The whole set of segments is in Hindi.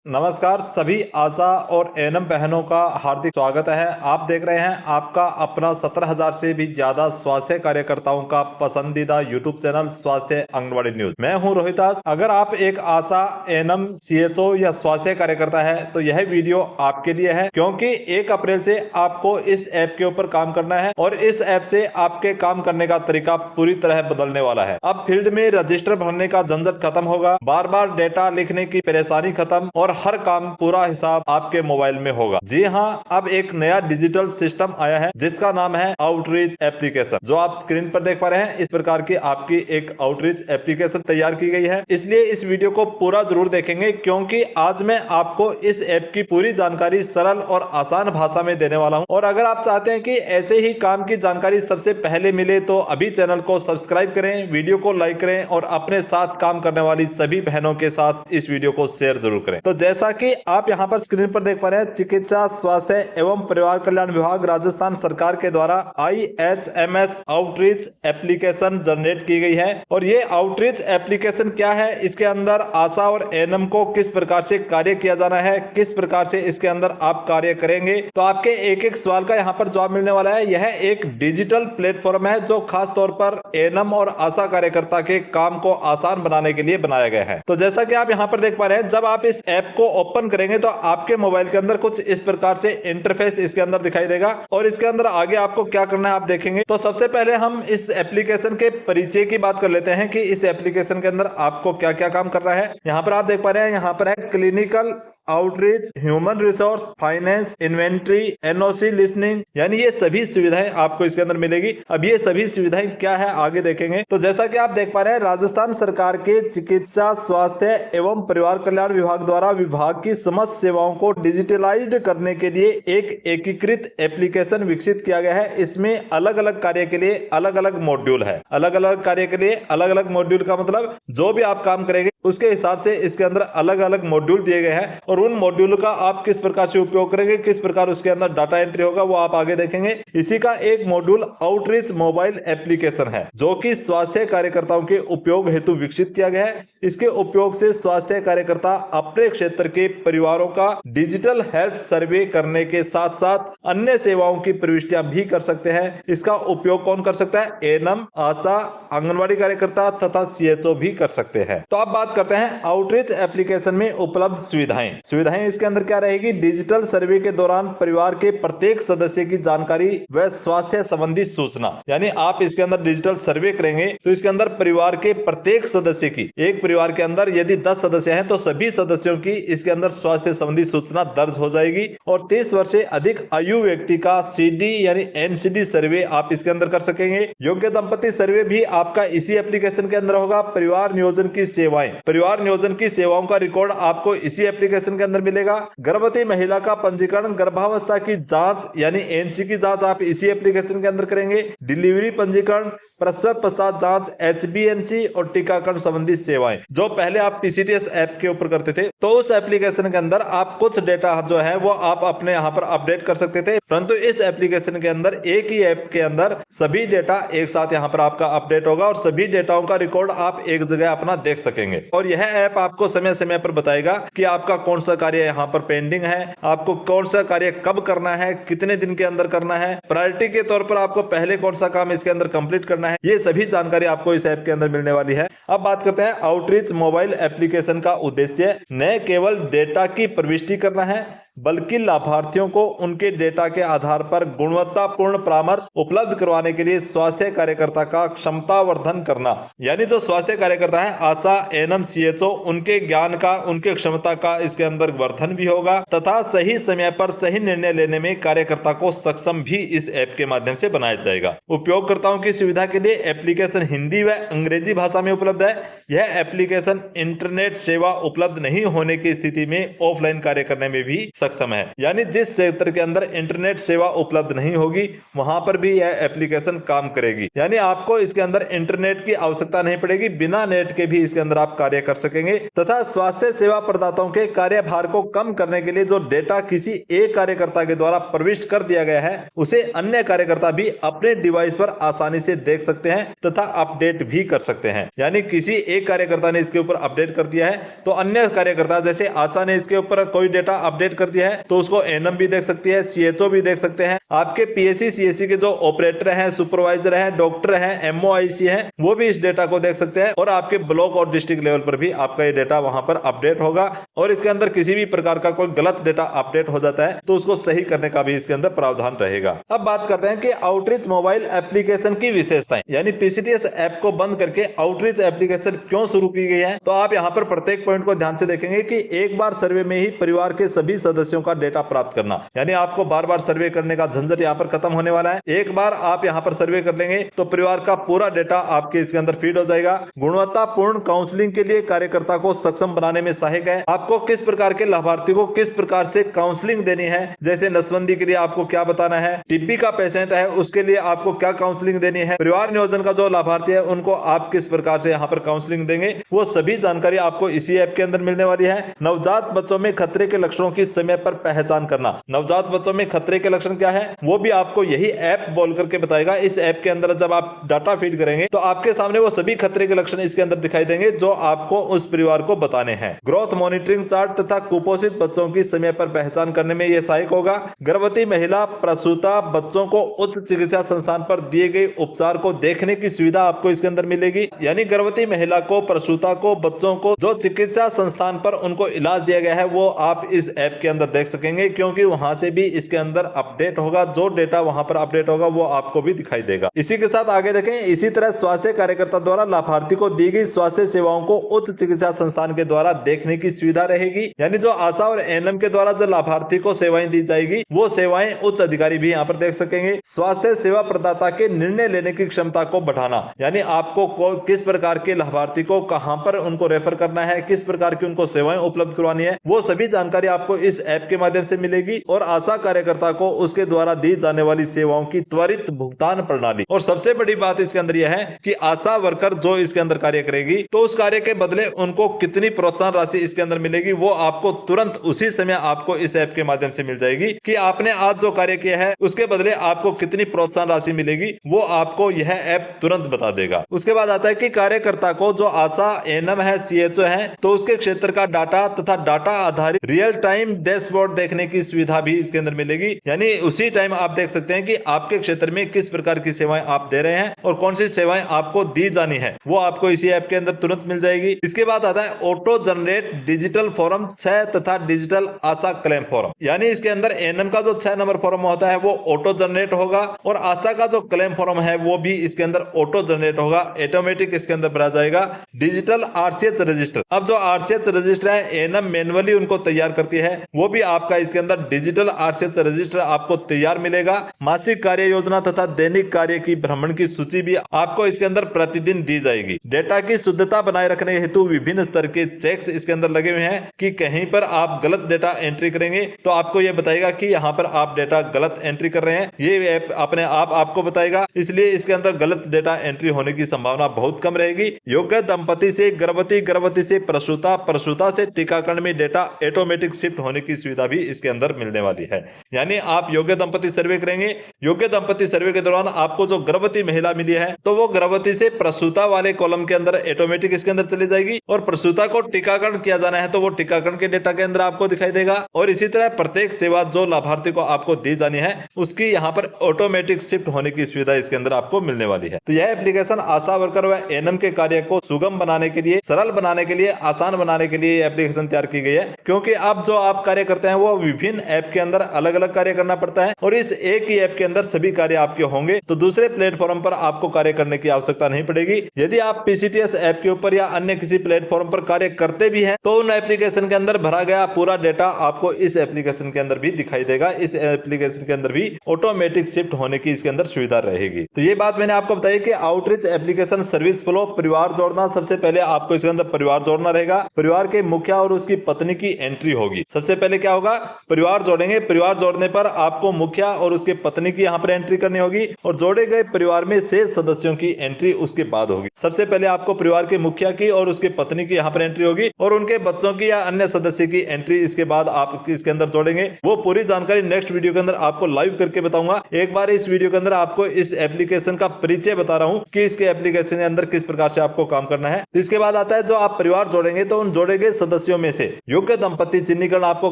नमस्कार सभी आशा और एएनएम बहनों का हार्दिक स्वागत है। आप देख रहे हैं आपका अपना 17,000 से भी ज्यादा स्वास्थ्य कार्यकर्ताओं का पसंदीदा यूट्यूब चैनल स्वास्थ्य आंगनवाड़ी न्यूज। मैं हूं रोहितास। अगर आप एक आशा, एएनएम, सीएचओ या स्वास्थ्य कार्यकर्ता है तो यह वीडियो आपके लिए है, क्योंकि 1 अप्रैल से आपको इस ऐप के ऊपर काम करना है और इस ऐप से आपके काम करने का तरीका पूरी तरह बदलने वाला है। अब फील्ड में रजिस्टर भरने का झंझट खत्म होगा, बार बार डेटा लिखने की परेशानी खत्म और हर काम पूरा हिसाब आपके मोबाइल में होगा। जी हाँ, अब एक नया डिजिटल सिस्टम आया है जिसका नाम है आउटरीच एप्लीकेशन, जो आप स्क्रीन पर देख पा रहे हैं। इस प्रकार की आपकी एक आउटरीच एप्लीकेशन तैयार की गई है, इसलिए इस वीडियो को पूरा जरूर देखेंगे, क्योंकि आज मैं आपको इस ऐप की पूरी जानकारी सरल और आसान भाषा में देने वाला हूं। और अगर आप चाहते हैं कि ऐसे ही काम की जानकारी सबसे पहले मिले तो अभी चैनल को सब्सक्राइब करें, वीडियो को लाइक करें और अपने साथ काम करने वाली सभी बहनों के साथ इस वीडियो को शेयर जरूर करें। तो जैसा कि आप यहां पर स्क्रीन पर देख पा रहे हैं, चिकित्सा, स्वास्थ्य एवं परिवार कल्याण विभाग राजस्थान सरकार के द्वारा IHMS आउटरीच एप्लीकेशन जनरेट की गई है। और ये आउटरीच एप्लीकेशन क्या है, इसके अंदर आशा और एएनएम को किस प्रकार से कार्य किया जाना है, किस प्रकार से इसके अंदर आप कार्य करेंगे, तो आपके एक एक सवाल का यहां पर जवाब मिलने वाला है। यह एक डिजिटल प्लेटफॉर्म है जो खास तौर पर एएनएम और आशा कार्यकर्ता के काम को आसान बनाने के लिए बनाया गया है। तो जैसा कि आप यहां पर देख पा रहे हैं, जब आप इस ऐप को ओपन करेंगे तो आपके मोबाइल के अंदर कुछ इस प्रकार से इंटरफेस इसके अंदर दिखाई देगा और इसके अंदर आगे आपको क्या करना है आप देखेंगे। तो सबसे पहले हम इस एप्लीकेशन के परिचय की बात कर लेते हैं कि इस एप्लीकेशन के अंदर आपको क्या क्या काम करना है। यहाँ पर आप देख पा रहे हैं, यहाँ पर है clinical outreach, human resource, finance, inventory, NOC listening, यानी ये सभी सुविधाएं आपको इसके अंदर मिलेगी। अब ये सभी सुविधाएं क्या है आगे देखेंगे। तो जैसा कि आप देख पा रहे हैं, राजस्थान सरकार के चिकित्सा, स्वास्थ्य एवं परिवार कल्याण विभाग द्वारा विभाग की समस्त सेवाओं को डिजिटलाइज्ड करने के लिए एक एकीकृत एप्लीकेशन विकसित किया गया है। इसमें अलग अलग कार्य के लिए अलग अलग मॉड्यूल है। अलग अलग कार्य के लिए अलग अलग मॉड्यूल का मतलब जो भी आप काम करेंगे उसके हिसाब से इसके अंदर अलग अलग मॉड्यूल दिए गए हैं और उन मॉड्यूल का आप किस प्रकार से उपयोग करेंगे, किस प्रकार उसके अंदर डाटा एंट्री होगा, वो आप आगे देखेंगे। इसी का एक मॉड्यूल आउटरीच मोबाइल एप्लीकेशन है, जो कि स्वास्थ्य कार्यकर्ताओं के उपयोग हेतु विकसित किया गया है। इसके उपयोग से स्वास्थ्य कार्यकर्ता अपने क्षेत्र के परिवारों का डिजिटल हेल्थ सर्वे करने के साथ साथ अन्य सेवाओं की प्रविष्टियां भी कर सकते हैं। इसका उपयोग कौन कर सकता है? एएनएम, आशा, आंगनवाड़ी कार्यकर्ता तथा सीएचओ भी कर सकते हैं। तो अब बात करते हैं आउटरीच एप्लीकेशन में उपलब्ध सुविधाएं इसके अंदर क्या रहेगी। डिजिटल सर्वे के दौरान परिवार के प्रत्येक सदस्य की जानकारी व स्वास्थ्य संबंधी सूचना, यानी आप इसके अंदर डिजिटल सर्वे करेंगे तो इसके अंदर परिवार के प्रत्येक सदस्य की, एक परिवार के अंदर यदि 10 सदस्य हैं तो सभी सदस्यों की इसके अंदर स्वास्थ्य संबंधी सूचना दर्ज हो जाएगी। और 30 वर्ष से अधिक आयु व्यक्ति का CD यानी NCD सर्वे आप इसके अंदर कर सकेंगे। योग्य दंपति सर्वे भी आपका इसी एप्लीकेशन के अंदर होगा। परिवार नियोजन की सेवाएं, परिवार नियोजन की सेवाओं का रिकॉर्ड आपको इसी एप्लीकेशन के अंदर मिलेगा। गर्भवती महिला का पंजीकरण, गर्भावस्था की जांच यानी NC की जांच आप इसी एप्लीकेशन के अंदर करेंगे। डिलीवरी पंजीकरण, प्रसव पश्चात जांच, HbA1c और टीकाकरण संबंधी सेवाएं जो पहले आप PCTS ऐप के ऊपर करते थे, तो उस एप्लीकेशन के अंदर आप कुछ डेटा जो है वो आप अपने यहाँ पर अपडेट कर सकते थे, परंतु इस एप्लीकेशन के अंदर एक ही ऐप के अंदर सभी डेटा एक साथ यहाँ पर आपका अपडेट होगा और सभी डेटाओं का रिकॉर्ड आप एक जगह अपना देख सकेंगे। और यह ऐप आपको समय समय पर बताएगा कि आपका कौन सा कार्य यहाँ पर पेंडिंग है, आपको कौन सा कार्य कब करना है, कितने दिन के अंदर करना है, प्रायोरिटी के तौर पर आपको पहले कौन सा काम इसके अंदर कंप्लीट करना है, ये सभी जानकारी आपको इस ऐप के अंदर मिलने वाली है। अब बात करते हैं आउटरीच मोबाइल एप्लीकेशन का उद्देश्य न केवल डेटा की प्रविष्टि करना है, बल्कि लाभार्थियों को उनके डेटा के आधार पर गुणवत्तापूर्ण परामर्श उपलब्ध करवाने के लिए स्वास्थ्य कार्यकर्ता का क्षमतावर्धन करना। यानी जो स्वास्थ्य कार्यकर्ता है, आशा, एएनएम, सीएचओ, उनके ज्ञान का, उनके क्षमता का इसके अंदर वर्धन भी होगा तथा सही समय पर सही निर्णय लेने में कार्यकर्ता को सक्षम भी इस ऐप के माध्यम से बनाया जाएगा। उपयोगकर्ताओं की सुविधा के लिए एप्लीकेशन हिंदी व अंग्रेजी भाषा में उपलब्ध है। यह एप्लीकेशन इंटरनेट सेवा उपलब्ध नहीं होने की स्थिति में ऑफलाइन कार्य करने में भी सक्षम है। यानी जिस क्षेत्र के अंदर इंटरनेट सेवा उपलब्ध नहीं होगी वहां पर भी यह एप्लीकेशन काम करेगी। यानी आपको इसके अंदर इंटरनेट की आवश्यकता नहीं पड़ेगी, बिना नेट के भी इसके अंदर आप कार्य कर सकेंगे। तथा स्वास्थ्य सेवा प्रदाताओं के कार्यभार को कम करने के लिए जो डेटा किसी एक कार्यकर्ता के द्वारा प्रविष्ट कर दिया गया है उसे अन्य कार्यकर्ता भी अपने डिवाइस पर आसानी से देख सकते हैं तथा अपडेट भी कर सकते हैं। यानी किसी एक कार्यकर्ता ने इसके ऊपर अपडेट कर दिया है तो अन्य कार्यकर्ता, जैसे आशा ने इसके ऊपर कोई डेटा अपडेट कर दिया है तो उसको एएनएम भी देख सकती है, सीएचओ भी देख सकते हैं, आपके पीएससी सीएससी के जो ऑपरेटर हैं, सुपरवाइजर हैं, डॉक्टर हैं, एमओआईसी हैं, वो भी इस डेटा को देख सकते हैं। और आपके ब्लॉक और डिस्ट्रिक्ट लेवल पर भी आपका ये डेटा वहां पर अपडेट होगा। और इसके अंदर किसी भी प्रकार का कोई गलत डेटा अपडेट हो जाता है तो उसको सही करने का भी इसके अंदर प्रावधान रहेगा। अब बात करते हैं कि आउटरीच मोबाइल एप्लीकेशन की विशेषताएं, यानी पीसीटीएस ऐप को बंद करके आउटरीच एप्लीकेशन क्यों शुरू की गई है। तो आप यहाँ पर प्रत्येक पॉइंट को ध्यान से देखेंगे कि एक बार सर्वे में ही परिवार के सभी सदस्यों का डेटा प्राप्त करना, यानी आपको बार बार सर्वे करने का झंझट यहाँ पर खत्म होने वाला है। एक बार आप यहाँ पर सर्वे कर लेंगे तो परिवार का पूरा डेटा आपके इसके अंदर फीड हो जाएगा। गुणवत्तापूर्ण काउंसलिंग के लिए कार्यकर्ता को सक्षम बनाने में सहायक है। आपको किस प्रकार के लाभार्थी को किस प्रकार से काउंसलिंग देनी है, जैसे नसबंदी के लिए आपको क्या बताना है, टीबी का पेशेंट है उसके लिए आपको क्या काउंसलिंग देनी है, परिवार नियोजन का जो लाभार्थी है उनको आप किस प्रकार से यहाँ पर काउंसलिंग देंगे, वो सभी जानकारी आपको इसी ऐप के अंदर मिलने वाली है। नवजात बच्चों में खतरे के लक्षणों की समय पर पहचान करना, नवजात बच्चों में खतरे के लक्षण क्या है वो भी आपको यही ऐप बोल करके बताएगा। इस ऐप के अंदर जब आप डाटा फीड करेंगे तो आपके सामने वो सभी खतरे के लक्षण इसके अंदर दिखाई देंगे जो आपको उस परिवार को बताने हैं। ग्रोथ मॉनिटरिंग चार्ट तथा कुपोषित बच्चों की समय पर पहचान करने में यह सहायक होगा। गर्भवती महिला प्रसूता बच्चों को उच्च चिकित्सा संस्थान पर दिए गए उपचार को देखने की सुविधा आपको इसके अंदर मिलेगी। यानी गर्भवती महिला को, प्रसूता को, बच्चों को जो चिकित्सा संस्थान पर उनको इलाज दिया गया है वो आप इस ऐप के अंदर देख सकेंगे, क्योंकि वहां से भी इसके अंदर अपडेट होगा। जो डेटा वहां पर अपडेट होगा वो आपको भी दिखाई देगा। इसी के साथ आगे देखें, इसी तरह स्वास्थ्य कार्यकर्ता द्वारा लाभार्थी को दी गई स्वास्थ्य सेवाओं को उच्च चिकित्सा संस्थान के द्वारा देखने की सुविधा रहेगी। यानी जो आशा और एएनएम के द्वारा जो लाभार्थी को सेवाएं दी जाएगी वो सेवाएं उच्च अधिकारी भी यहाँ पर देख सकेंगे। स्वास्थ्य सेवा प्रदाता के निर्णय लेने की क्षमता को बढ़ाना, यानी आपको किस प्रकार के लाभार्थी को कहां पर उनको रेफर करना है, किस प्रकार की उनको सेवाएं उपलब्ध करवानी है, वो सभी जानकारी आपको इस ऐप के माध्यम से मिलेगी। और आशा कार्यकर्ता को उसके द्वारा दी जाने वाली सेवाओं की त्वरित भुगतान प्रणाली। और सबसे बड़ी बात इसके अंदर यह है कि आशा वर्कर जो इसके अंदर कार्य करेगी तो उस कार्य के बदले उनको कितनी प्रोत्साहन राशि इसके अंदर मिलेगी वो आपको तुरंत उसी समय आपको इस ऐप के माध्यम से मिल जाएगी कि आपने आज जो कार्य किया है उसके बदले आपको कितनी प्रोत्साहन राशि मिलेगी, वो आपको यह ऐप तुरंत बता देगा। उसके बाद आता है कि कार्यकर्ता को जो आशा, एएनएम है, सीएचओ है तो उसके क्षेत्र का डाटा तथा डाटा आधारित रियल टाइम डैशबोर्ड देखने की सुविधा भी इसके अंदर मिलेगी। यानी उसी टाइम आप देख सकते हैं कि आपके क्षेत्र में किस प्रकार की सेवाएं आप दे रहे हैं और कौन सी सेवाएं आपको दी जानी है वो आपको इसी ऐप के अंदर तुरंत मिल जाएगी। इसके बाद आता है ऑटो जनरेट डिजिटल फॉर्म 6 तथा डिजिटल आशा क्लेम फॉर्म। यानी इसके अंदर एएनएम का जो 6 नंबर फॉर्म होता है वो ऑटो जनरेट होगा और आशा का जो क्लेम फॉर्म है वो भी इसके अंदर ऑटो जनरेट होगा, ऑटोमेटिक इसके अंदर भरा जाएगा। डिजिटल आरसीएच रजिस्टर, अब जो आरसीएच रजिस्टर है एएनएम मैन्युअली उनको तैयार करती है, वो भी आपका इसके अंदर डिजिटल आरसीएच रजिस्टर आपको तैयार मिलेगा। मासिक कार्य योजना तथा दैनिक कार्य की भ्रमण की सूची भी आपको इसके अंदर प्रतिदिन दी जाएगी। डेटा की शुद्धता बनाए रखने हेतु विभिन्न स्तर के चेक्स इसके अंदर लगे हुए हैं कि कहीं पर आप गलत डेटा एंट्री करेंगे तो आपको यह बताएगा कि यहाँ पर आप डेटा गलत एंट्री कर रहे हैं, ये ऐप अपने आप आपको बताएगा। इसलिए इसके अंदर गलत डेटा एंट्री होने की संभावना बहुत कम रहेगी। योग्य दंपति से गर्भवती, गर्भवती से प्रसूता, प्रसूता से टीकाकरण में डेटा ऑटोमेटिक शिफ्ट होने की सुविधा भी इसके अंदर मिलने वाली है। यानी आप योग्य दंपति सर्वे करेंगे, योग्य दंपति सर्वे के दौरान आपको जो गर्भवती महिला मिली है तो वो गर्भवती से प्रसूता वाले कॉलम के अंदर ऑटोमेटिक इसके अंदर चली जाएगी और प्रसूता को टीकाकरण किया जाना है तो वो टीकाकरण के डेटा के अंदर आपको दिखाई देगा। और इसी तरह प्रत्येक सेवा जो लाभार्थी को आपको दी जानी है उसकी यहाँ पर ऑटोमेटिक शिफ्ट होने की सुविधा इसके अंदर आपको मिलने वाली है। तो यह एप्लीकेशन आशा वर्कर व एएनएम के कार्य को सुगम बनाने के लिए, सरल बनाने के लिए, आसान बनाने के लिए एप्लीकेशन तैयार की गई है। क्योंकि अब जो आप कार्य करते हैं वो विभिन्न ऐप के अंदर अलग अलग कार्य करना पड़ता है और इस एक ही ऐप के अंदर सभी कार्य आपके होंगे तो दूसरे प्लेटफॉर्म पर आपको कार्य करने की आवश्यकता नहीं पड़ेगी। यदि आप पीसीटीएस ऐप के ऊपर या अन्य किसी प्लेटफॉर्म पर कार्य करते भी हैं तो उन एप्लीकेशन के अंदर भरा गया पूरा डेटा आपको इस एप्लीकेशन के अंदर भी दिखाई देगा। इस एप्लीकेशन के अंदर भी ऑटोमेटिक शिफ्ट होने की इसके अंदर सुविधा रहेगी। तो ये बात मैंने आपको बताई कि आउटरीच एप्लीकेशन सर्विस फ्लो, परिवार जोड़ना। सबसे पहले आपको इसके अंदर परिवार जोड़ना रहेगा। परिवार के मुखिया और उसकी पत्नी की एंट्री होगी। सबसे पहले पहले क्या होगा, परिवार जोड़ेंगे। परिवार जोड़ने पर आपको मुखिया और उसके पत्नी की यहाँ पर एंट्री करनी होगी और जोड़े गए परिवार में शेष सदस्यों की एंट्री उसके बाद होगी। सबसे पहले आपको परिवार के मुखिया की और उसके पत्नी की यहाँ पर एंट्री होगी और उनके बच्चों की या अन्य सदस्य की एंट्री इसके बाद आप इसके अंदर जोड़ेंगे। वो पूरी जानकारी नेक्स्ट वीडियो के अंदर आपको लाइव करके बताऊंगा। एक बार इस वीडियो के अंदर आपको इस एप्लीकेशन का परिचय बता रहा हूं कि इसके एप्लीकेशन के अंदर किस प्रकार से आपको काम करना है। तो इसके बाद आता है जो आप परिवार जोड़ेंगे तो उन जोड़े गए सदस्यों में से योग्य दंपति चिन्हीकरण आपको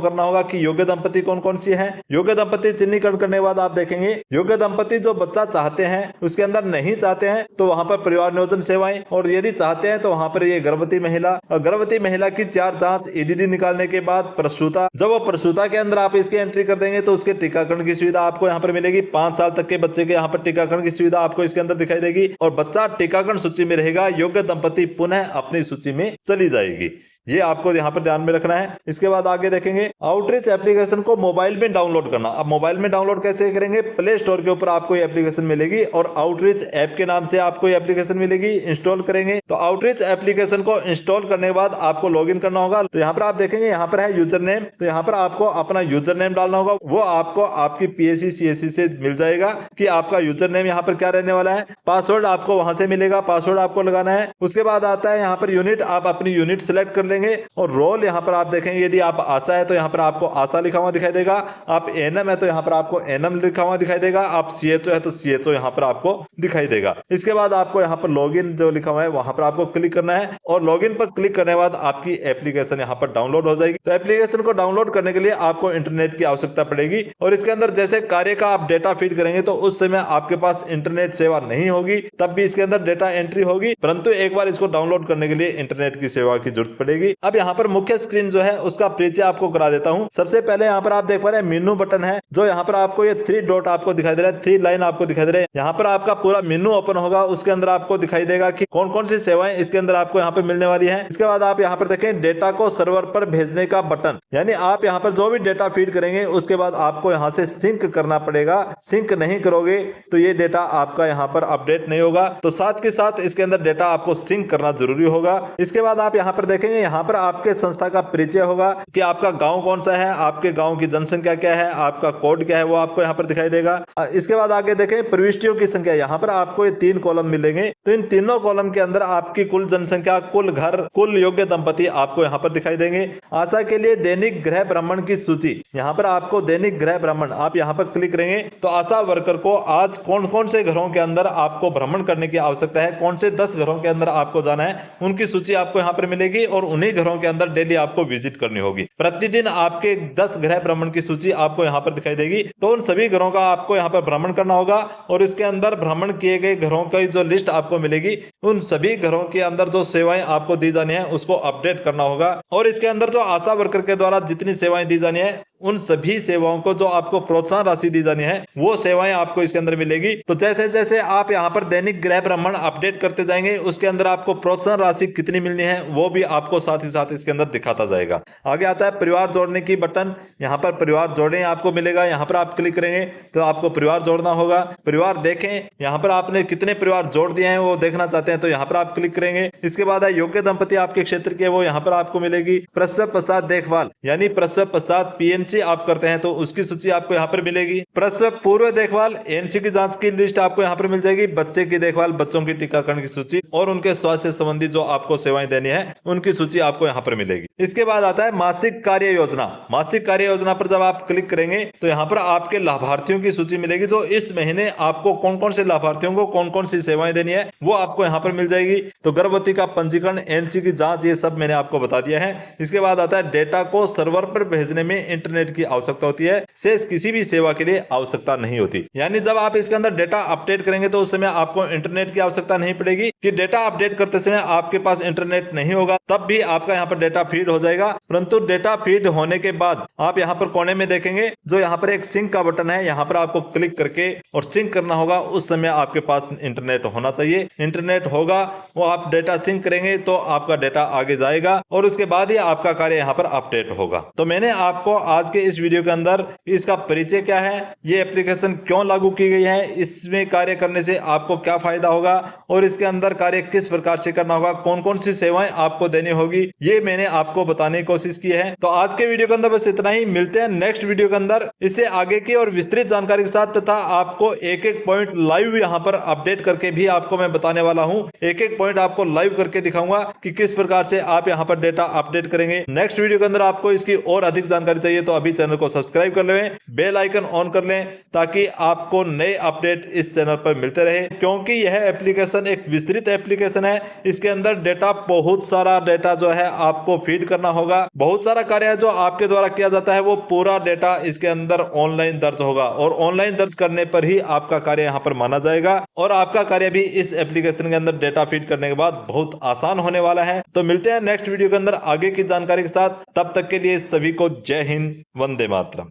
करना होगा कि योग्य दंपति कौन कौन सी है। योग्य दंपति चिन्हीकरण करने के बाद आप देखेंगे योग्य दंपति जो बच्चा चाहते हैं उसके अंदर नहीं चाहते हैं तो वहां पर परिवार नियोजन सेवाएं, और यदि चाहते हैं तो वहां पर ये गर्भवती महिला और गर्भवती महिला की 4 जांच ईडीडी निकालने के बाद प्रसूता, जब वो प्रसूता के अंदर आप इसकी एंट्री कर देंगे तो उसके टीकाकरण की सुविधा आपको यहाँ पर मिलेगी। 5 साल तक के बच्चे के यहाँ पर टीकाकरण की सुविधा आपको इसके अंदर दिखाई देगी और बच्चा टीकाकरण सूची में रहेगा। योग्य दंपति पुनः अपनी सूची में चली जाएगी। ये आपको यहाँ पर ध्यान में रखना है। इसके बाद आगे देखेंगे आउटरीच एप्लीकेशन को मोबाइल में डाउनलोड करना। अब मोबाइल में डाउनलोड कैसे करेंगे, प्ले स्टोर के ऊपर आपको ये एप्लीकेशन मिलेगी और आउटरीच ऐप के नाम से आपको ये एप्लीकेशन मिलेगी। इंस्टॉल करेंगे तो आउटरीच एप्लीकेशन को इंस्टॉल करने के बाद आपको लॉगिन करना होगा। तो यहाँ पर आप देखेंगे यहाँ पर है यूजर नेम, तो यहाँ पर आपको अपना यूजर नेम डालना होगा। वो आपको आपकी PSC CSC से मिल जाएगा कि आपका यूजर नेम यहाँ पर क्या रहने वाला है। पासवर्ड आपको वहां से मिलेगा, पासवर्ड आपको लगाना है। उसके बाद आता है यहाँ पर यूनिट, आप अपनी यूनिट सिलेक्ट कर लेंगे और रोल यहाँ पर आप देखेंगे यदि आप आशा है तो यहाँ पर आपको आशा लिखा हुआ दिखाई देगा, आप एनएम है तो यहाँ पर आपको एनएम लिखा हुआ दिखाई देगा, आप CHO है तो CHO यहाँ पर आपको दिखाई देगा। इसके बाद आपको यहाँ पर लॉगिन जो लिखा हुआ है वहां पर आपको क्लिक करना है और लॉगिन पर क्लिक करने के बाद आपकी एप्लीकेशन यहाँ पर डाउनलोड हो जाएगी। तो एप्लीकेशन को डाउनलोड करने के लिए आपको इंटरनेट की आवश्यकता पड़ेगी और इसके अंदर जैसे कार्य का आप डेटा फीड करेंगे तो उस समय आपके पास इंटरनेट सेवा नहीं होगी, तब भी इसके अंदर डेटा एंट्री होगी, परंतु एक बार इसको डाउनलोड करने के लिए इंटरनेट की सेवा की जरूरत पड़ेगी। अब यहाँ पर मुख्य स्क्रीन जो है उसका परिचय आपको करा देता हूं। सबसे पहले यहाँ पर आप देख पा रहे हैं मेनू बटन है, जो यहाँ पर आपको ये 3 डॉट आपको दिखाई दे रहा है, 3 लाइन आपको दिखाई दे रहे हैं। यहाँ पर आपका पूरा मेनू ओपन होगा, उसके अंदर आपको दिखाई देगा कि कौन कौन सी सेवाएं इसके अंदर आपको यहाँ पे मिलने वाली है। इसके बाद आप यहाँ पर देखें डेटा को सर्वर पर भेजने का बटन, यानी आप यहाँ पर जो भी डेटा फीड करेंगे उसके बाद आपको यहाँ से सिंक करना पड़ेगा। सिंक नहीं करोगे तो ये डेटा आपका यहाँ पर अपडेट नहीं होगा, तो साथ के साथ इसके अंदर डेटा आपको सिंक करना जरूरी होगा। इसके बाद आप यहाँ पर देखेंगे यहाँ पर आपके संस्था का परिचय होगा कि आपका गांव कौन सा है, आपके गांव की जनसंख्या क्या है, आपका कोड क्या है, वो आपको यहाँ पर दिखाई देगा। इसके बाद आगे देखें प्रविष्टियों की संख्या, यहाँ पर आपको ये 3 कॉलम मिलेंगे, तो इन तीनों कॉलम के अंदर आपकी कुल जनसंख्या, कुल घर, कुल योग्य दंपति आपको यहाँ पर दिखाई देंगे। आशा के लिए दैनिक गृह भ्रमण की सूची, यहाँ पर आपको दैनिक गृह भ्रमण आप यहाँ पर क्लिक करेंगे तो आशा वर्कर को आज कौन कौन से घरों के अंदर आपको भ्रमण करने की आवश्यकता है, कौन से 10 घरों के अंदर आपको जाना है, उनकी सूची आपको यहाँ पर मिलेगी और उन्हीं घरों के अंदर डेली आपको विजिट करनी होगी। प्रतिदिन आपके 10 गृह भ्रमण की सूची आपको यहाँ पर दिखाई देगी, तो उन सभी घरों का आपको यहाँ पर भ्रमण करना होगा और इसके अंदर भ्रमण किए गए घरों की जो लिस्ट आपको मिलेगी, उन सभी घरों के अंदर जो सेवाएं आपको दी जानी है उसको अपडेट करना होगा और इसके अंदर जो आशा वर्कर के द्वारा जितनी सेवाएं दी जानी है उन सभी सेवाओं को जो आपको प्रोत्साहन राशि दी जानी है वो सेवाएं आपको इसके अंदर मिलेगी। तो जैसे जैसे आप यहाँ पर दैनिक गृह भ्रमण अपडेट करते जाएंगे उसके अंदर आपको प्रोत्साहन राशि कितनी मिलनी है वो भी आपको साथ ही साथ इसके अंदर दिखाता जाएगा। आगे आता है परिवार जोड़ने की बटन, यहाँ पर परिवार जोड़ें आपको मिलेगा, यहाँ पर आप क्लिक करेंगे तो आपको परिवार जोड़ना होगा। परिवार देखें, यहाँ पर आपने कितने परिवार जोड़ दिए हैं वो देखना चाहते हैं तो यहाँ पर आप क्लिक करेंगे। इसके बाद है योग्य दंपति आपके क्षेत्र के, वो यहाँ पर आपको मिलेगी। प्रसव पश्चात देखभाल यानी प्रसव पश्चात PNC आप करते हैं तो उसकी सूची आपको यहाँ पर मिलेगी। प्रसव पूर्व देखभाल ANC की जांच की लिस्ट आपको यहाँ पर मिल जाएगी। बच्चे की देखभाल, बच्चों की टीकाकरण की सूची और उनके स्वास्थ्य संबंधी जो आपको सेवाएं देनी है उनकी सूची आपको यहाँ पर मिलेगी। इसके बाद आता है मासिक कार्य योजना। मासिक कार्य योजना पर जब आप क्लिक करेंगे तो यहाँ पर आपके लाभार्थियों की सूची मिलेगी, जो इस महीने आपको कौन कौन से लाभार्थियों को कौन कौन सी सेवाएं देनी है वो आपको यहाँ पर मिल जाएगी। तो गर्भवती का पंजीकरण, ANC की जांच, ये सब मैंने आपको बता दिया है। इसके बाद आता है डेटा को सर्वर पर भेजने में इंटरनेट की आवश्यकता होती है, शेष किसी भी सेवा के लिए आवश्यकता नहीं होती। यानी जब आप इसके अंदर डेटा अपडेट करेंगे तो उस समय आपको इंटरनेट की आवश्यकता नहीं पड़ेगी कि डेटा अपडेट करते समय आपके पास इंटरनेट नहीं होगा, तब भी आपका यहाँ पर डेटा फीड हो जाएगा। परंतु डेटा फीड होने के बाद आप यहाँ पर कोने में देखेंगे जो यहाँ पर एक सिंक का बटन है, यहाँ पर आपको क्लिक करके और सिंक करना होगा। उस समय आपके पास इंटरनेट होना चाहिए। इंटरनेट होगा वो आप डेटा सिंक करेंगे तो आपका डेटा आगे जाएगा और उसके बाद ही आपका कार्य यहाँ पर अपडेट होगा। तो मैंने आपको आज आज के इस वीडियो के अंदर इसका परिचय क्या है, ये एप्लीकेशन क्यों लागू की गई है, इसमें कार्य करने से आपको क्या फायदा होगा और इसके अंदर कार्य किस प्रकार से करना होगा, कौन कौन सी सेवाएं आपको देनी होगी, ये मैंने आपको बताने की कोशिश की है। तो आज के वीडियो के अंदर बस इतना ही। मिलते हैं नेक्स्ट वीडियो के अंदर इससे आगे की और विस्तृत जानकारी के साथ, तथा आपको एक एक पॉइंट लाइव यहाँ पर अपडेट करके भी आपको मैं बताने वाला हूँ। एक एक पॉइंट आपको लाइव करके दिखाऊंगा कि किस प्रकार से आप यहाँ पर डेटा अपडेट करेंगे। नेक्स्ट वीडियो के अंदर आपको इसकी और अधिक जानकारी चाहिए तो अभी चैनल को सब्सक्राइब कर लें, बेल आइकन ऑन कर लें, ताकि आपको नए अपडेट इस चैनल पर मिलते रहे। क्योंकि यह एप्लीकेशन एक विस्तृत एप्लीकेशन है, इसके अंदर डेटा, बहुत सारा डेटा जो है आपको फीड करना होगा। बहुत सारा कार्य है जो आपके द्वारा किया जाता है, वो पूरा डेटा इसके अंदर ऑनलाइन दर्ज होगा और ऑनलाइन दर्ज करने पर ही आपका कार्य यहाँ पर माना जाएगा और आपका कार्य भी इस एप्लीकेशन के अंदर डेटा फीड करने के बाद बहुत आसान होने वाला है। तो मिलते हैं नेक्स्ट वीडियो के अंदर आगे की जानकारी के साथ। तब तक के लिए सभी को जय हिंद, वंदे मातरम।